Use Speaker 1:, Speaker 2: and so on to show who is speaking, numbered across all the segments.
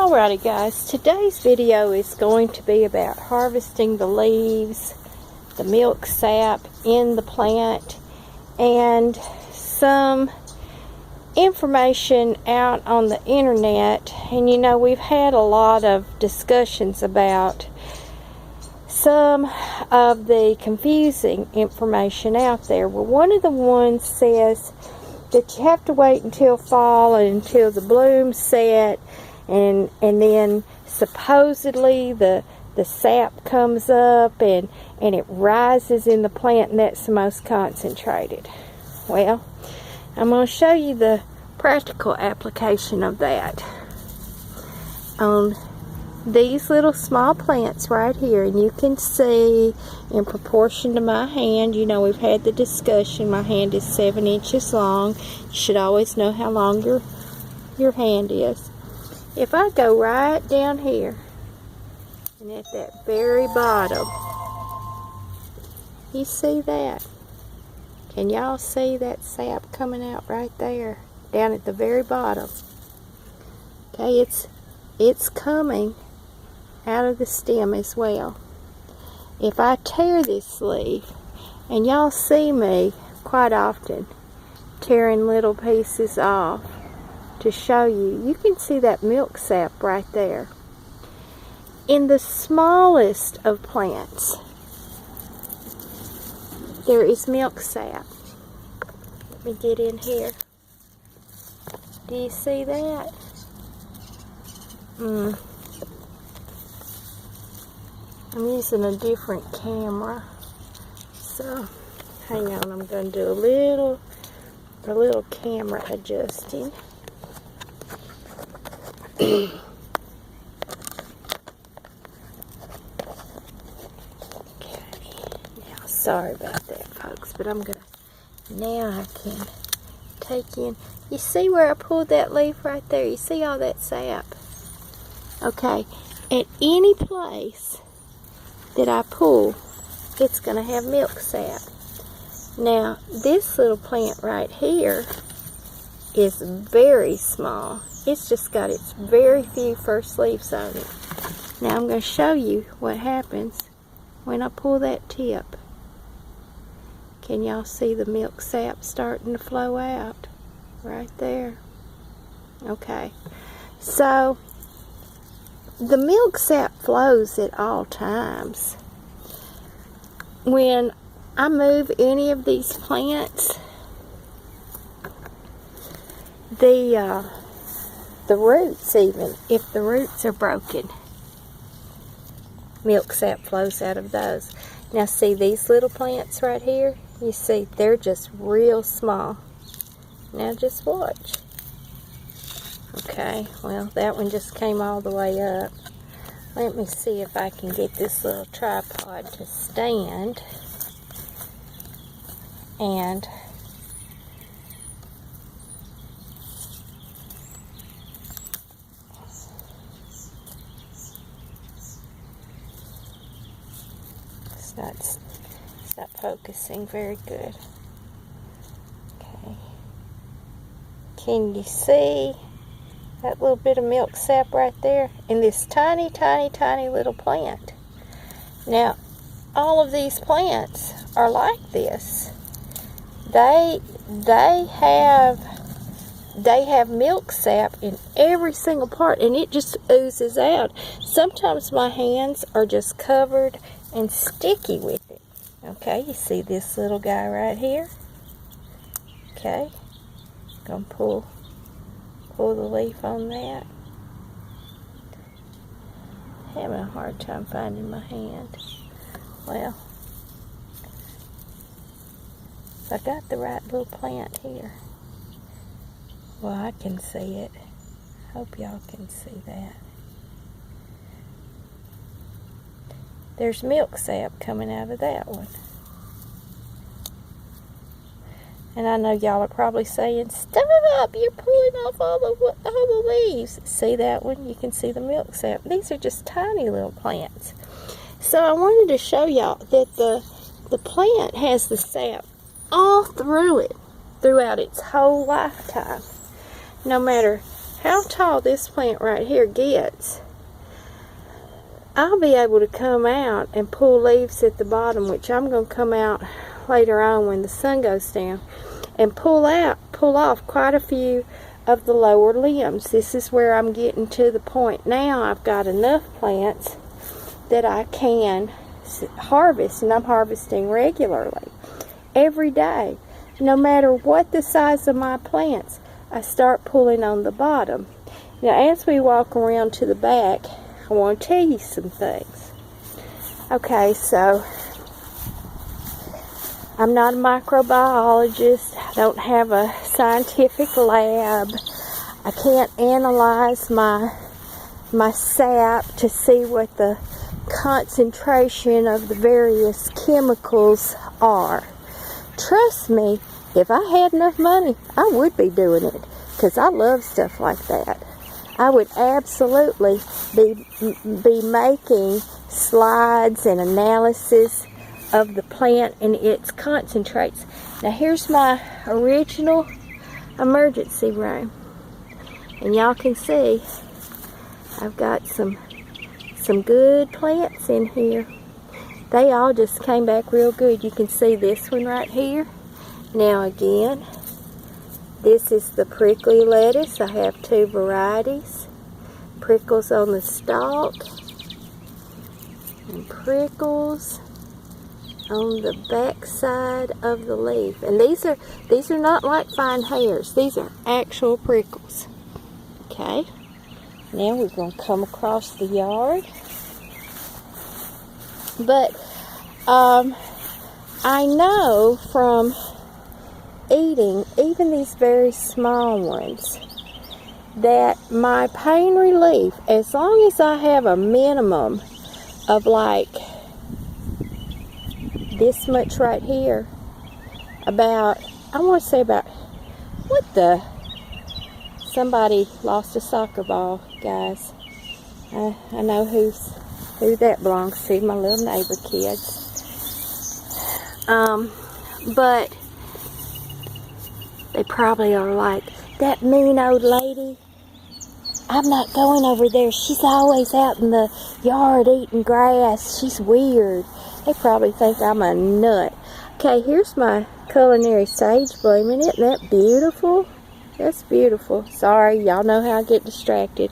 Speaker 1: Alrighty guys, today's video is going to be about harvesting the leaves, the milk sap in the plant, and some information out on the internet. And you know, we've had a lot of discussions about some of the confusing information out there. Well, one of the ones says that you have to wait until fall and until the blooms set, and then supposedly the sap comes up and it rises in the plant, and that's the most concentrated. Well, I'm going to show you the practical application of that on these little small plants right here. And you can see in proportion to my hand, you know, we've had the discussion, my hand is 7 inches long. You should always know how long your hand is. If I go right down here, and at that very bottom, you see that? Can y'all see that sap coming out right there, down at the very bottom? Okay, it's coming out of the stem as well. If I tear this leaf, and y'all see me quite often tearing little pieces off to show you, you can see that milk sap right there. In the smallest of plants, there is milk sap. Let me get in here. Do you see that? I'm using a different camera, so hang on, I'm going to do a little camera adjusting. Okay, now sorry about that folks, but now I can take in, you see where I pulled that leaf right there? You see all that sap? Okay, at any place that I pull, it's going to have milk sap. Now, this little plant right here is very small. It's just got its very few first leaves on it. Now, I'm going to show you what happens when I pull that tip. Can y'all see the milk sap starting to flow out? Right there. Okay. So, the milk sap flows at all times. When I move any of these plants, the roots, even if the roots are broken, milk sap flows out of those. Now see these little plants right here? You see they're just real small. Now just watch. Okay, well, that one just came all the way up. Let me see if I can get this little tripod to stand. And it's not focusing very good. Okay. Can you see that little bit of milk sap right there in this tiny, tiny, tiny little plant? Now, all of these plants are like this. They have milk sap in every single part, and it just oozes out. Sometimes my hands are just covered and sticky with it. Okay, you see this little guy right here? Okay, gonna pull the leaf on that. Having a hard time finding my hand. Well, I got the right little plant here. Well, I can see it. Hope y'all can see that. There's milk sap coming out of that one. And I know y'all are probably saying, "Stop! You're pulling off all the leaves." See that one? You can see the milk sap. These are just tiny little plants. So I wanted to show y'all that the plant has the sap all through it, throughout its whole lifetime. No matter how tall this plant right here gets, I'll be able to come out and pull leaves at the bottom, which I'm going to come out later on when the sun goes down, and pull off quite a few of the lower limbs. This is where I'm getting to the point now. I've got enough plants that I can harvest, and I'm harvesting regularly every day. No matter what the size of my plants, I start pulling on the bottom. Now, as we walk around to the back, I want to tell you some things. Okay, so I'm not a microbiologist. I don't have a scientific lab. I can't analyze my sap to see what the concentration of the various chemicals are. Trust me, if I had enough money, I would be doing it, because I love stuff like that. I would absolutely be making slides and analysis of the plant and its concentrates. Now here's my original emergency room, and y'all can see I've got some good plants in here. They all just came back real good. You can see this one right here. Now again, this is the prickly lettuce. I have 2 varieties. Prickles on the stalk and prickles on the back side of the leaf. And these are not like fine hairs. These are actual prickles. Okay. Now we're going to come across the yard. But I know from eating even these very small ones that my pain relief, as long as I have a minimum of like this much right here, about, I want to say about, somebody lost a soccer ball, guys. I know who that belongs to, my little neighbor kids. But they probably are like, that mean old lady, I'm not going over there. She's always out in the yard eating grass. She's weird. They probably think I'm a nut. Okay, here's my culinary sage blooming. Isn't that beautiful? That's beautiful. Sorry, y'all know how I get distracted.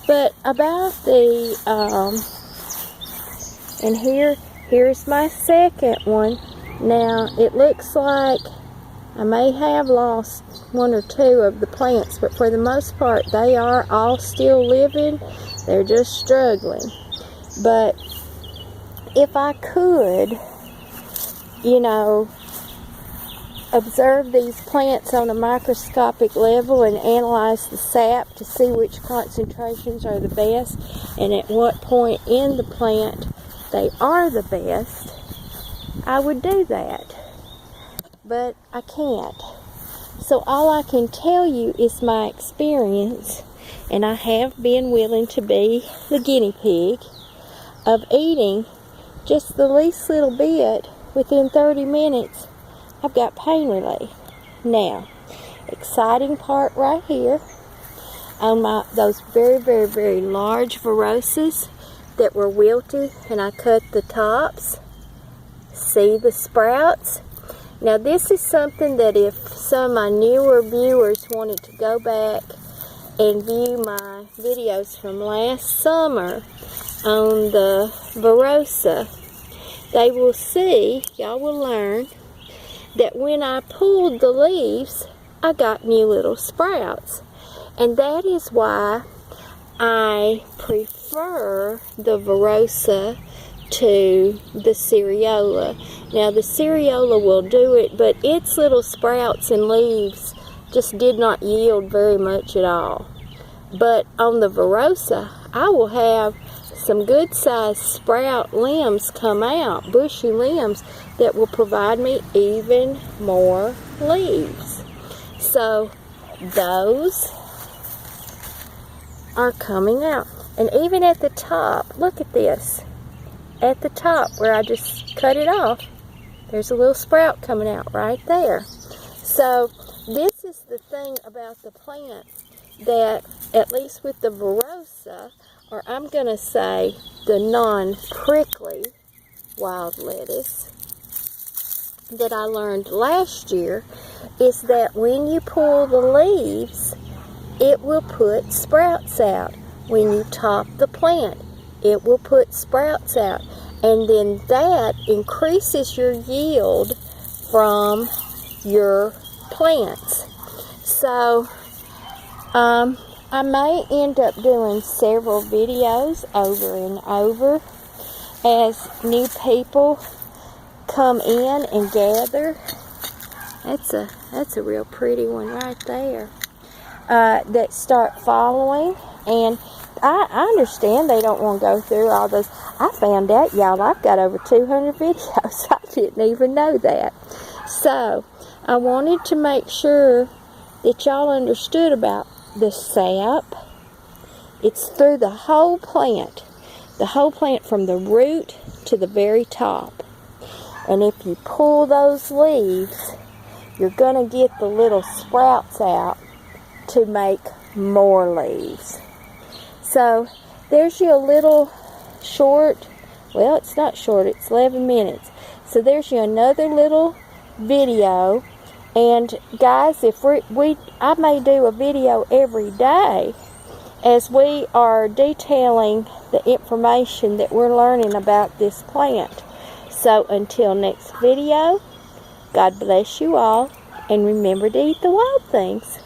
Speaker 1: But about the, and here's my second one. Now, it looks like I may have lost 1 or 2 of the plants, but for the most part, they are all still living. They're just struggling. But if I could, observe these plants on a microscopic level and analyze the sap to see which concentrations are the best and at what point in the plant they are the best, I would do that. But I can't. So all I can tell you is my experience, and I have been willing to be the guinea pig of eating just the least little bit. Within 30 minutes, I've got pain relief. Now, exciting part right here on those very, very, very large varosas that were wilted, and I cut the tops. See the sprouts? Now this is something that if some of my newer viewers wanted to go back and view my videos from last summer on the varosa, they will see, y'all will learn, that when I pulled the leaves, I got new little sprouts. And that is why I prefer the varosa to the cereola. Now the cereola will do it, but its little sprouts and leaves just did not yield very much at all. But on the varosa, I will have some good sized sprout limbs come out, bushy limbs, that will provide me even more leaves. So those are coming out. And even at the top, look at this. At the top where I just cut it off, there's a little sprout coming out right there. So this is the thing about the plant that, at least with the Verosa, or I'm going to say the non-prickly wild lettuce, that I learned last year, is that when you pull the leaves, it will put sprouts out. When you top the plant, it will put sprouts out. And then that increases your yield from your plants. So, I may end up doing several videos over and over as new people come in and gather. That's a real pretty one right there. That start following, and I understand they don't want to go through all those. I found out, y'all, I've got over 200 videos. I didn't even know that. So I wanted to make sure that y'all understood about the sap. It's through the whole plant from the root to the very top. And if you pull those leaves, you're going to get the little sprouts out to make more leaves. So there's your little short, well, it's not short, it's 11 minutes. So there's your another little video. And guys, if I may do a video every day as we are detailing the information that we're learning about this plant. So until next video, God bless you all, and remember to eat the wild things.